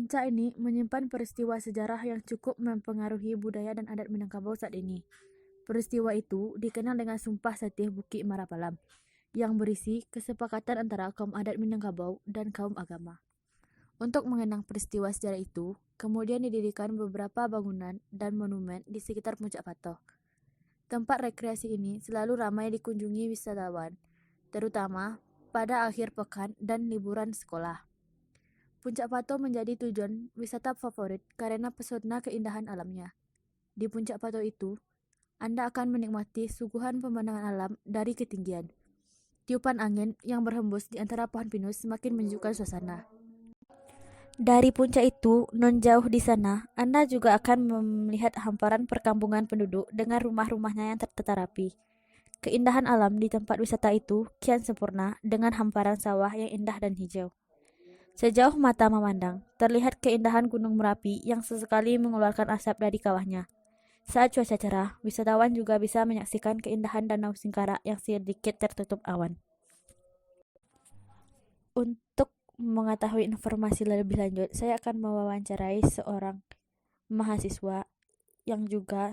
Puncak ini menyimpan peristiwa sejarah yang cukup mempengaruhi budaya dan adat Minangkabau saat ini. Peristiwa itu dikenal dengan Sumpah Satih Bukit Marapalam, yang berisi kesepakatan antara kaum adat Minangkabau dan kaum agama. Untuk mengenang peristiwa sejarah itu, kemudian didirikan beberapa bangunan dan monumen di sekitar Puncak Patoh. Tempat rekreasi ini selalu ramai dikunjungi wisatawan, terutama pada akhir pekan dan liburan sekolah. Puncak Patoh menjadi tujuan wisata favorit karena pesona keindahan alamnya. Di Puncak Patoh itu, Anda akan menikmati suguhan pemandangan alam dari ketinggian. Tiupan angin yang berhembus di antara pohon pinus semakin menyejukkan suasana. Dari puncak itu, non jauh di sana, Anda juga akan melihat hamparan perkampungan penduduk dengan rumah-rumahnya yang tertata rapi. Keindahan alam di tempat wisata itu kian sempurna dengan hamparan sawah yang indah dan hijau. Sejauh mata memandang, terlihat keindahan Gunung Merapi yang sesekali mengeluarkan asap dari kawahnya. Saat cuaca cerah, wisatawan juga bisa menyaksikan keindahan Danau Singkarak yang sedikit tertutup awan. Untuk mengetahui informasi lebih lanjut, saya akan mewawancarai seorang mahasiswa yang juga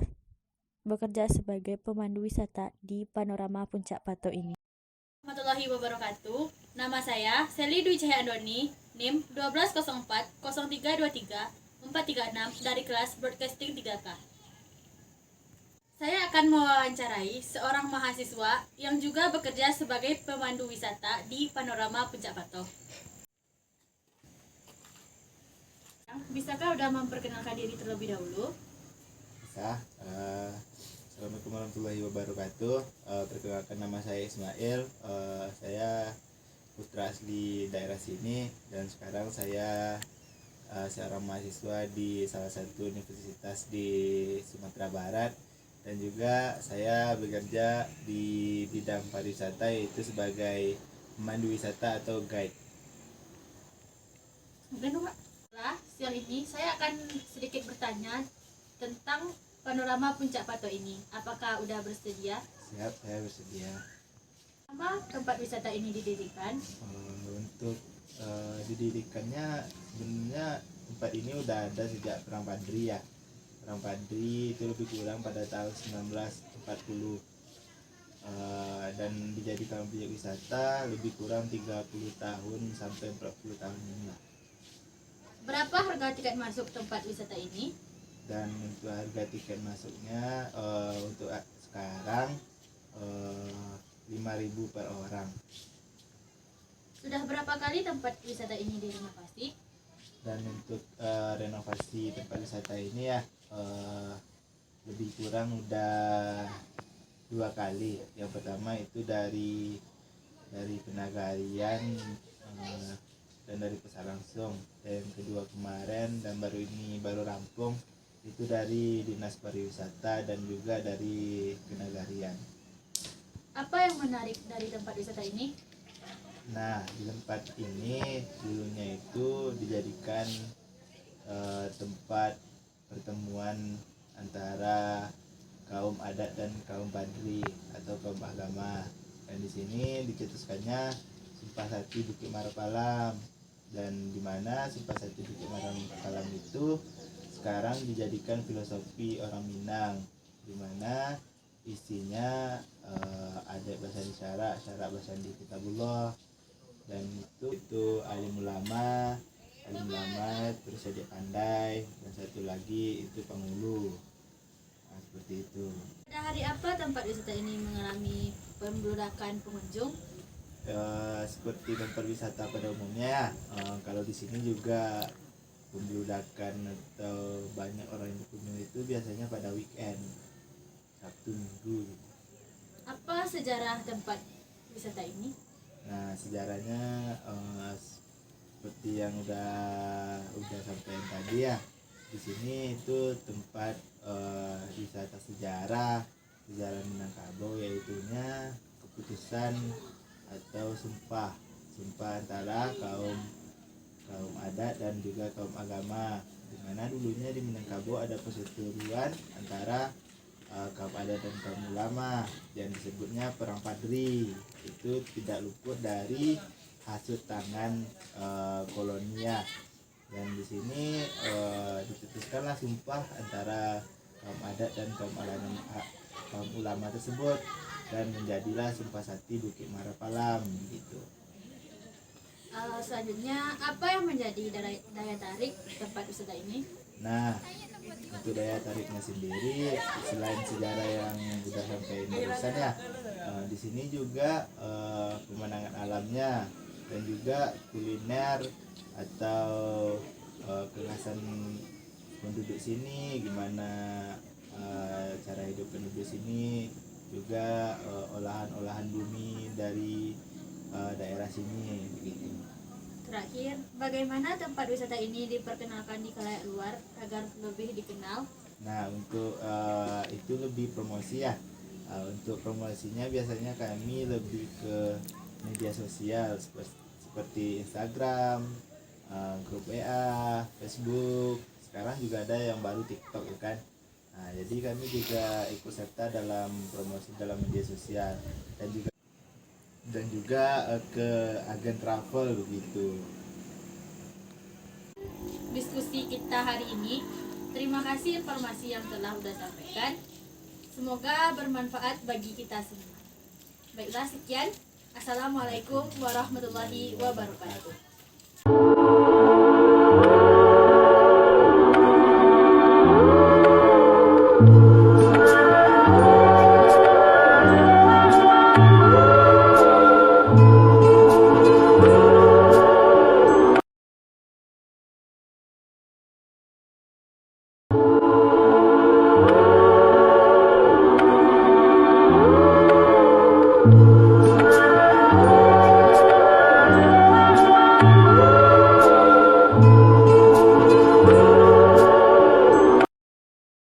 bekerja sebagai pemandu wisata di Panorama Puncak Patoh ini. Warahmatullahi wabarakatuh. Nama saya Seli Dwi Cahya Andoni, NIM 1204 0323 436 dari kelas Broadcasting 3K. Saya akan mewawancarai seorang mahasiswa yang juga bekerja sebagai pemandu wisata di Panorama Puncak Patoh. Bisakah udah memperkenalkan diri terlebih dahulu? Bisa. Assalamualaikum warahmatullahi wabarakatuh. Perkenalkan, nama saya Ismail. Saya putra asli daerah sini dan sekarang saya seorang mahasiswa di salah satu universitas di Sumatera Barat, dan juga saya bekerja di bidang pariwisata, yaitu sebagai pemandu wisata atau guide. Siang ini saya akan sedikit bertanya tentang Panorama Puncak Patoh ini. Apakah udah bersedia? Siap, saya bersedia. Lama tempat wisata ini didirikan? Untuk didirikannya, sebenarnya tempat ini udah ada sejak Perang Padri ya. Perang Padri itu lebih kurang pada tahun 1940, dan dijadikan objek wisata lebih kurang 30 tahun sampai 40 tahun ini lah. Berapa harga tiket masuk tempat wisata ini? Dan untuk harga tiket masuknya untuk sekarang 5.000 per orang. Sudah berapa kali tempat wisata ini direnovasi? Dan untuk renovasi tempat wisata ini ya lebih kurang udah 2 kali. Yang pertama itu dari tenaga harian dan dari pesan langsung, dan kedua kemarin dan baru rampung itu dari dinas pariwisata dan juga dari tenaga harian. Apa yang menarik dari tempat wisata ini? Nah, di tempat ini dulunya itu dijadikan tempat pertemuan antara kaum adat dan kaum padri atau kaum agama. Dan di sini dicetuskannya Sumpah Satih Bukit Marapalam, dan di mana Sumpah Satih Bukit Marapalam itu sekarang dijadikan filosofi orang Minang, di mana isinya ada bahasa isyarat, syarat bahasa di kitabullah, dan itu alim ulama, terus jadi pandai, dan satu lagi itu penghulu. Nah, seperti itu. Pada hari apa tempat wisata ini mengalami pembludakan pengunjung? Seperti tempat wisata pada umumnya, kalau di sini juga pembludakan atau banyak orang yang berkunjung itu biasanya pada weekend, Sabtu Minggu gitu. Apa sejarah tempat wisata ini? Nah, sejarahnya seperti yang udah sampaikan tadi ya. Di sini itu tempat wisata sejarah Minangkabau, yaitunya keputusan atau sumpah antara kaum adat dan juga kaum agama, di mana dulunya di Minangkabau ada perseteruan antara kaum adat dan kaum ulama yang disebutnya Perang Padri. Itu tidak luput dari hasut tangan kolonial, Dan di sini dicetuskanlah sumpah antara kaum adat dan kaum ulama tersebut, dan menjadilah Sumpah Sakti Bukit Marapalam gitu. Selanjutnya, apa yang menjadi daya tarik tempat wisata ini? Nah, untuk daya tariknya sendiri, selain sejarah yang sudah sampai barusan ya, di sini juga pemandangan alamnya dan juga kuliner atau kekhasan penduduk sini, gimana cara hidup penduduk sini, juga olahan-olahan bumi dari daerah sini begitu. Terakhir, bagaimana tempat wisata ini diperkenalkan di khalayak luar agar lebih dikenal? Nah, untuk itu lebih promosi ya. Untuk promosinya biasanya kami lebih ke media sosial seperti Instagram, grup WA, Facebook. Sekarang juga ada yang baru TikTok ya kan. Nah, jadi kami juga ikut serta dalam promosi dalam media sosial, dan juga ke agen travel begitu. Diskusi kita hari ini, terima kasih informasi yang telah udah sampaikan. Semoga bermanfaat bagi kita semua. Baiklah, sekian. Assalamualaikum warahmatullahi wabarakatuh.